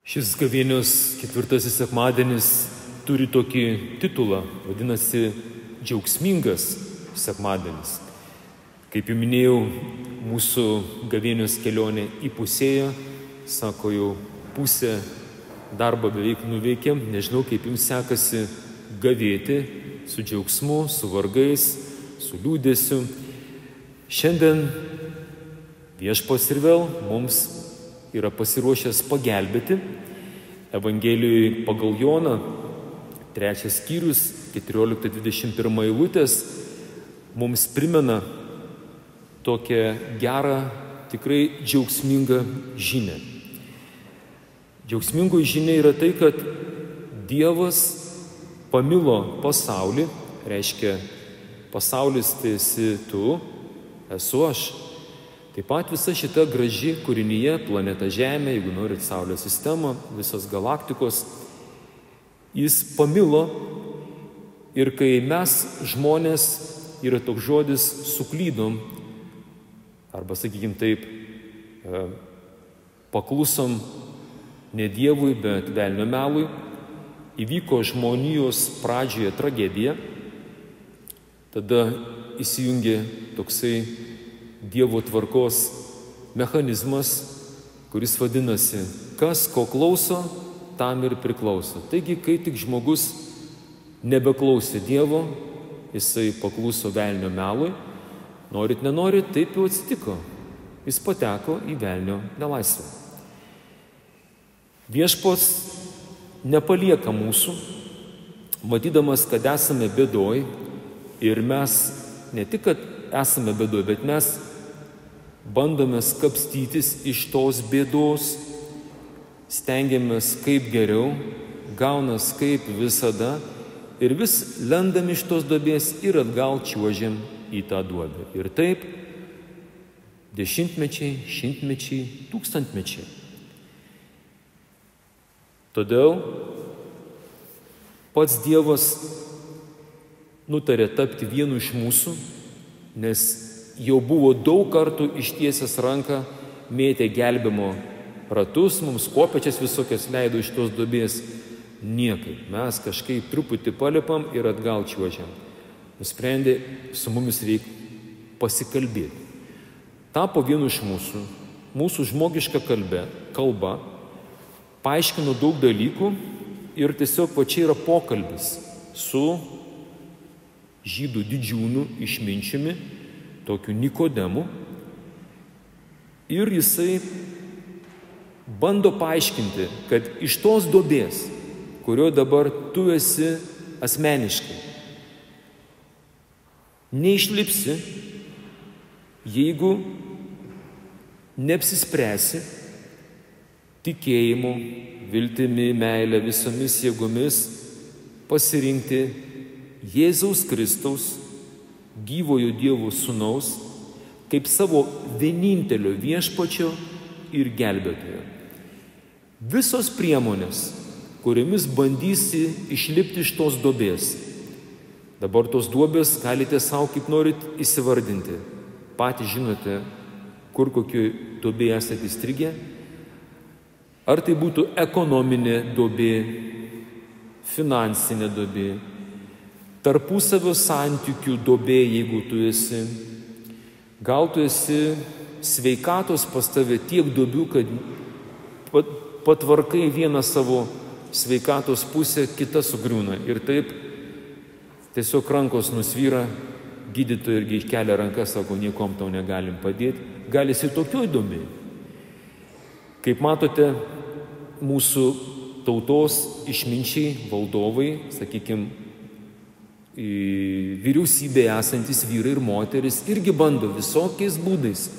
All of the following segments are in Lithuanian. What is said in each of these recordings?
Šis gavėnios ketvirtasis sekmadienis turi tokį titulą, vadinasi džiaugsmingas sekmadienis. Kaip jau minėjau, mūsų gavėnios kelionė įpusėjo, sako, jau pusę darbą beveik nuveikėm, nežinau, kaip jums sekasi gavėti su džiaugsmu, su vargais, su liūdėsiu. Šiandien Viešpats ir vėl mums yra pasiruošęs pagelbėti. Evangelijoje pagal Joną, 3 skyrius, 14-21 eilutės, mums primena tokią gerą, tikrai džiaugsmingą žinią. Džiaugsmingoji žinia yra tai, kad Dievas pamilo pasaulį, reiškia, pasaulis tai esi tu, esu aš. Taip pat visa šita graži kūrinyje, planeta Žemė, jeigu norit Saulės sistemą, visos galaktikos, jis pamilo. Ir kai mes žmonės, yra toks žodis, suklydom, arba sakykim taip, paklusom ne Dievui, bet velnio melui, įvyko žmonijos pradžioje tragedija, tada įsijungė toksai Dievo tvarkos mechanizmas, kuris vadinasi, kas ko klauso, tam ir priklauso. Taigi, kai tik žmogus nebeklausė Dievo, jisai pakluso velnio melui, norit, nenorit, taip jau atsitiko. Jis pateko į velnio nelaisvę. Viešpats nepalieka mūsų, matydamas, kad esame bėdoj, ir mes ne tik, kad esame bėdoj, bet mes bandome kapstytis iš tos bėdos, stengiamės kaip geriau, gaunas kaip visada ir vis lendam iš tos duobės ir atgal čiuožiam į tą duobę. Ir taip dešimtmečiai, šimtmečiai, tūkstantmečiai. Todėl pats Dievas nutarė tapti vienu iš mūsų, nes jau buvo daug kartų ištiesęs ranką, mėtė gelbimo ratus, mums kopėčias visokias leido iš tos duobės. Niekaip. Mes kažkaip truputį palipam ir atgal čiuožiam. Nusprendė, su mumis reikia pasikalbėti. Tapo vienu iš mūsų žmogiška kalba, paaiškino daug dalykų ir tiesiog čia yra pokalbis su žydų didžiūnų išminčiumi, tokiu Nikodemu, ir jisai bando paaiškinti, kad iš tos duobės, kurio dabar tu esi asmeniškai, neišlipsi, jeigu neapsispręsi tikėjimu, viltimi, meile, visomis jėgomis pasirinkti Jėzaus Kristaus, gyvojo Dievo sūnaus, kaip savo vienintelio viešpačio ir gelbėtojo. Visos priemonės, kuriomis bandysi išlipti iš tos duobės. Dabar tos duobės galite savo kaip norit įsivardinti. Patys žinote, kur kokioj duobėje esate įstrigę. Ar tai būtų ekonominė duobė, finansinė duobė, tarpusavio santykių duobė, jeigu tu esi. Gal tu esi sveikatos pas tave tiek duobių, kad patvarkai vieną savo sveikatos pusę, kita sugriūna. Ir taip tiesiog rankos nusvyra, gydytojai irgi kelia rankas, sako, niekom tau negalim padėti. Gal esi tokioj duobėj. Kaip matote, mūsų tautos išminčiai, valdovai, sakykime, vyriausybėje esantis vyrai ir moteris irgi bando visokiais būdais.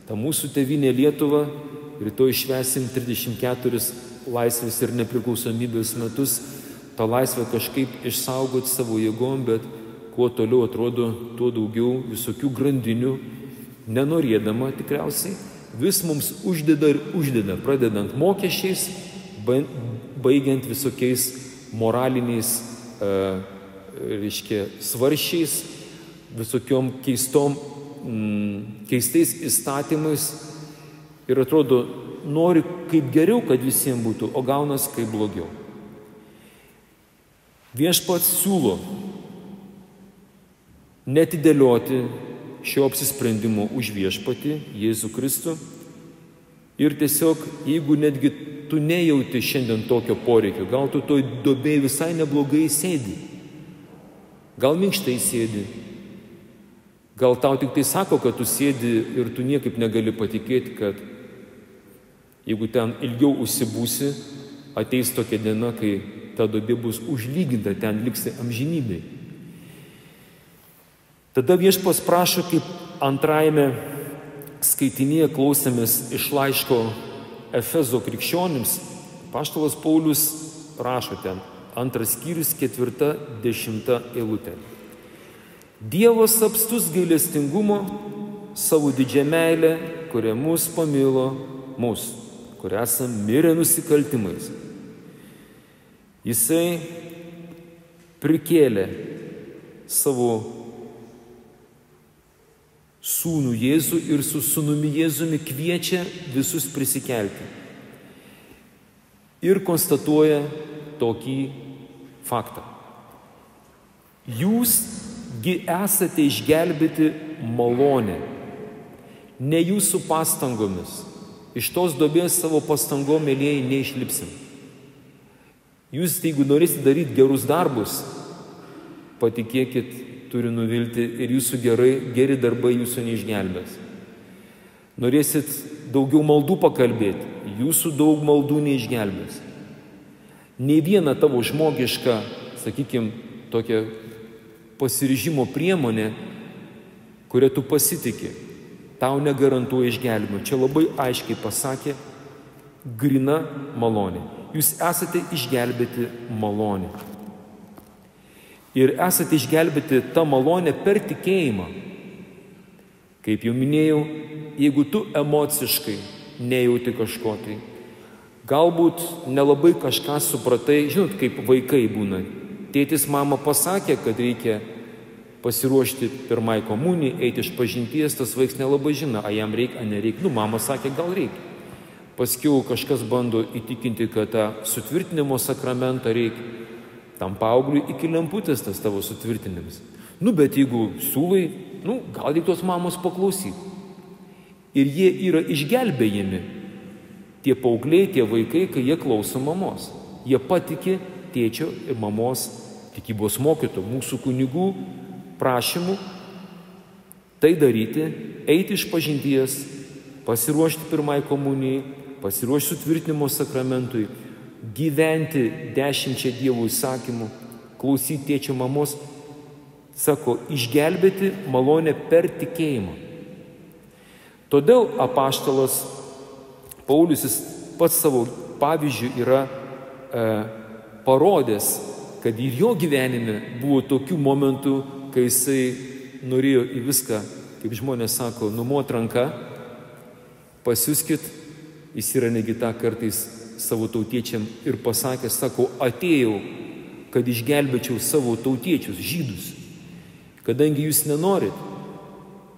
Ta mūsų tėvynė Lietuva, rytoj švęsim 34 laisvės ir nepriklausomybės metus, tą laisvę kažkaip išsaugoti savo jėgom, bet kuo toliau atrodo, tuo daugiau visokių grandinių, nenorėdama tikriausiai, vis mums uždeda ir uždeda, pradedant mokesčiais, baigiant visokiais moraliniais svaršiais, visokiom keistais įstatymais ir atrodo, nori kaip geriau, kad visiems būtų, o gaunas kaip blogiau. Viešpats siūlo netidėlioti šio apsisprendimo už viešpatį, Jėzų Kristų. Ir tiesiog, jeigu netgi tu nejauti šiandien tokio poreikio, gal tu toj duobėje visai neblogai sėdi, gal minkštai sėdi, gal tau tik tai sako, kad tu sėdi ir tu niekaip negali patikėti, kad jeigu ten ilgiau užsibūsi, ateis tokia diena, kai ta duobė bus užlyginta, ten liksi amžinybei. Tada viešpas prašo, kaip antrajame skaitinėje klausėmės iš laiško Efezo krikščionims, apaštalas Paulius rašo ten, 2 skyrius, 4-10 eilutė. Dievas apstus gailestingumo, savo didžią meilę, kuria mus pamilo mus, kur esam mirę nusikaltimais. Jisai prikėlė savo sūnų Jėzų ir su sūnumi Jėzumi kviečia visus prisikelti. Ir konstatuoja tokį faktą. Jūsgi esate išgelbėti malonę, ne jūsų pastangomis. Iš tos duobės savo pastangom, mėlieji, neišlipsim. Jūs, jeigu norėsite daryti gerus darbus, patikėkit, turi nuvilti ir jūsų geri darbai jūsų neišgelbės. Norėsit daugiau maldų pakalbėti, jūsų daug maldų neišgelbės. Nei viena tavo žmogiška, sakykime, tokia pasiryžimo priemonė, kurią tu pasitiki, tau negarantuoja išgelbėjimo. Čia labai aiškiai pasakė, grina malonė. Jūs esate išgelbėti malonė. Ir esate išgelbėti tą malonę per tikėjimą. Kaip jau minėjau, jeigu tu emociškai nejauti kažko tai, galbūt nelabai kažką supratai, žinot, kaip vaikai būna. Tėtis mama pasakė, kad reikia pasiruošti pirmai komunijai, eiti iš pažinties, tas vaikas nelabai žino, a jam reikia, a nereikia. Mama sakė, gal reikia. Paskiau kažkas bando įtikinti, kad tą sutvirtinimo sakramentą reikia. Tam paaugliui iki lemputės tas tavo sutvirtinimas. Bet jeigu siūlai, gal reik tos mamos paklausyti. Ir jie yra išgelbėjami. Tie paaugliai, tie vaikai, kai jie klauso mamos. Jie patiki tėčio ir mamos tikybos mokytojų, mūsų kunigų prašymų tai daryti, eiti iš pažinties, pasiruošti pirmai komunijai, pasiruošti sutvirtinimo sakramentui, gyventi 10 Dievo įsakymų, klausyti tėčio mamos, sako, išgelbėti malonę per tikėjimą. Todėl apaštalas Paulius pats savo pavyzdžių yra parodęs, kad ir jo gyvenime buvo tokių momentų, kai jisai norėjo į viską, kaip žmonės sako, numot ranką, pasiuskit, jis yra negi tą kartais savo tautiečiam ir pasakė, sako, atėjau, kad išgelbėčiau savo tautiečius, žydus. Kadangi jūs nenorit,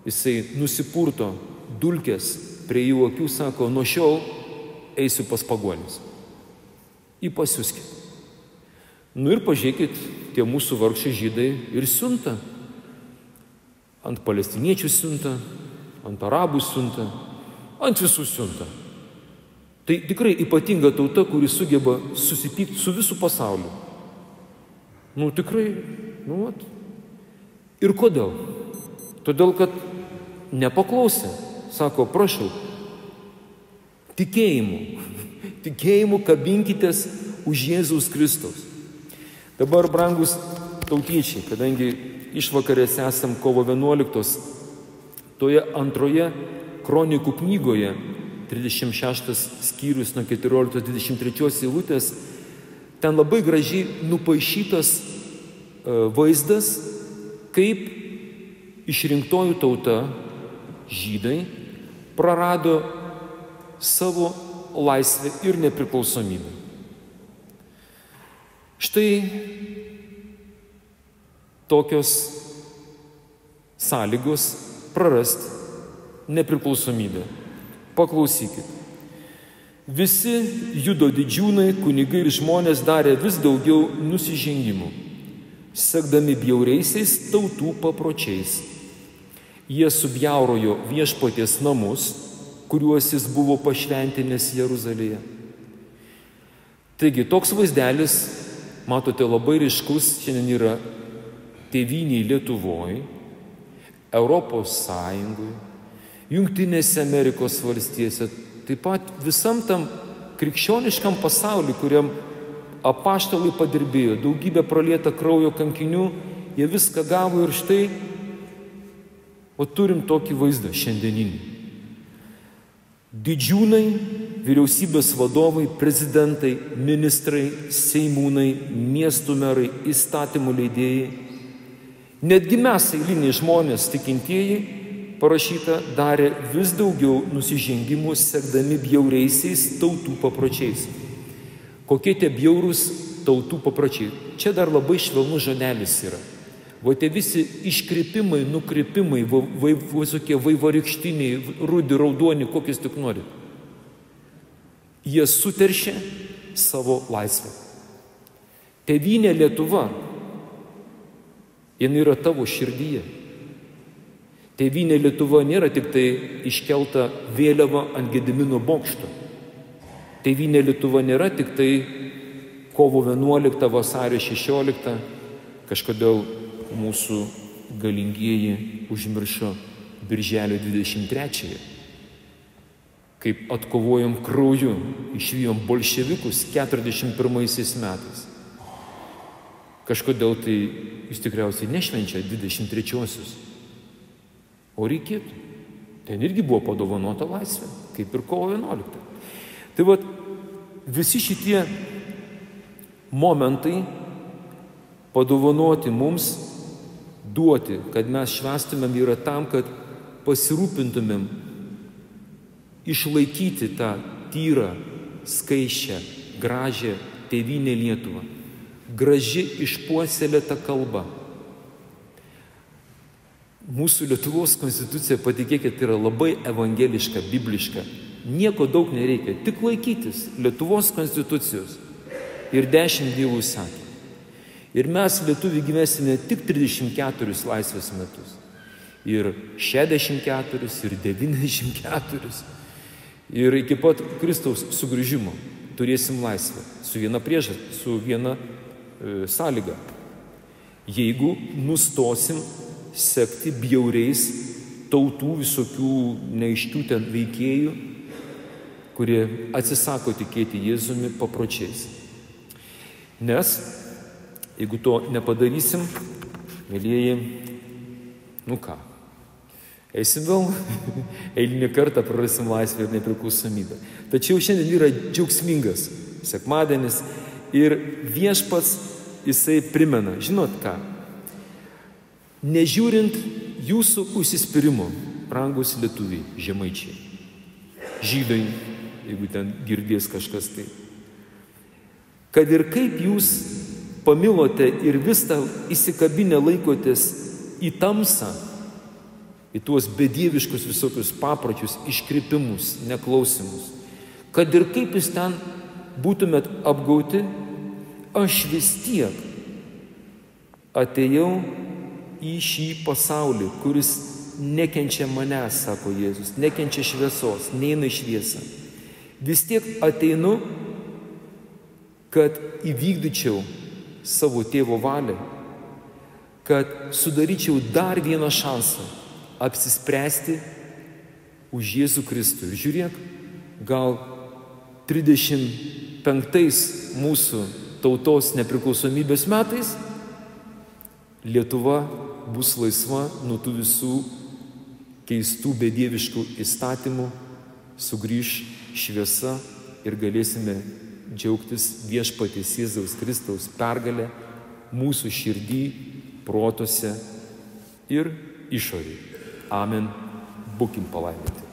jisai nusipurto dulkės prie jų akių, sako, nuo šiol eisiu pas pagonis. Į pasiuskit. Ir pažiūrėkit, tie mūsų vargšai žydai ir siunta. Ant palestiniečių siunta, ant arabų siunta, ant visų siunta. Tai tikrai ypatinga tauta, kuri sugeba susipykti su visų pasauliu. Tikrai, Ir kodėl? Todėl, kad nepaklausė. Sako, prašau, tikėjimu kabinkitės už Jėzaus Kristaus. Dabar, brangus tautiečiai, kadangi išvakarėse esam kovo 11, toje antroje kronikų knygoje, 36 skyrius nuo 14-23 eilutės, ten labai gražiai nupaišytas vaizdas, kaip išrinktojų tauta, žydai, prarado savo laisvę ir nepriklausomybę. Štai tokios sąlygos prarasti nepriklausomybę. Paklausykit. Visi judo didžiūnai, kunigai ir žmonės darė vis daugiau nusižengimų, sekdami bjauriaisiais tautų papročiais. Jie subjaurojo viešpaties namus, kuriuos jis buvo pašventinęs Jeruzalėje. Taigi toks vaizdelis, matote, labai ryškus šiandien yra tėvynėje Lietuvoje, Europos Sąjungoje, Jungtinėse Amerikos valstijose, taip pat visam tam krikščioniškam pasauliu, kuriam apaštalai padirbėjo, daugybė pralieta kraujo kankinių, jie viską gavo ir štai, o turim tokį vaizdą šiandieninį. Didžiūnai, vyriausybės vadovai, prezidentai, ministrai, seimūnai, miestų merai, įstatymų leidėjai, netgi mes, eiliniai žmonės, tikintieji, parašyta, darė vis daugiau nusižengimų, sekdami bjauriaisiais tautų papročiais. Kokie tie bjaurūs tautų papročiai? Čia dar labai švelnus žodelis yra. O tie visi iškrypimai, nukrypimai, visokie vaivorykštiniai, rudi, raudoni, kokius tik nori. Jie suteršia savo laisvę. Tėvynė Lietuva, jinai yra tavo širdyje. Tėvynė Lietuva nėra tik tai iškelta vėliava ant Gedimino bokšto. Tėvynė Lietuva nėra tik tai kovo 11, vasario 16, kažkodėl mūsų galingieji užmiršo birželio 23, kaip atkovojom krauju, išvijom bolševikus 41 metais. Kažkodėl tai jis tikriausiai nešvenčia 23-osius. O reikėtų. Ten irgi buvo padovanota laisvė, kaip ir kovo 11. Tai vat, visi šitie momentai padovanoti mums, duoti, kad mes švęstumėm, yra tam, kad pasirūpintumėm išlaikyti tą tyrą, skaisčią, gražią tėvynę Lietuvą. Graži išpuoselėta kalba. Mūsų Lietuvos konstitucija, patikėkit, yra labai evangeliška, bibliška. Nieko daug nereikia, tik laikytis Lietuvos konstitucijos ir 10 Dievo įsakymų. Ir mes lietuviai gyvensime tik 34 laisvės metus. Ir 64, ir 94. Ir iki pat Kristaus sugrįžimo turėsim laisvę. Su viena sąlyga. Jeigu nustosim sekti bjauriais tautų visokių neaiškių ten veikėjų, kurie atsisako tikėti Jėzumi papročiais. Nes jeigu to nepadarysim, mėlyjeji, eisim vėl, eilinį kartą prarasim laisvę ir nepriklausomybę. Tačiau šiandien yra džiaugsmingas sekmadienis ir viešpats jisai primena, žinot ką, nežiūrint jūsų užsispyrimo, brangus lietuviai, žemaičiai, žydai, jeigu ten girdės kažkas tai, kad ir kaip jūs pamilote ir vis tą įsikabinę laikotės į tamsą, į tuos bedieviškus visokius papročius, iškrypimus, neklausimus. Kad ir kaip jūs ten būtumėt apgauti, aš vis tiek atėjau į šį pasaulį, kuris nekenčia manęs, sako Jėzus, nekenčia šviesos, neina į šviesą. Vis tiek ateinu, kad įvykdyčiau savo tėvo valią, kad sudaryčiau dar vieną šansą apsispręsti už Jėzų Kristų. Ir žiūrėk, gal 35 mūsų tautos nepriklausomybės metais Lietuva bus laisva nuo tų visų keistų bedieviškų įstatymų, sugrįš šviesa ir galėsime džiaugtis viešpaties Jėzaus Kristaus pergalę mūsų širdį, protuose ir išorėje. Amen. Būkim palaiminti.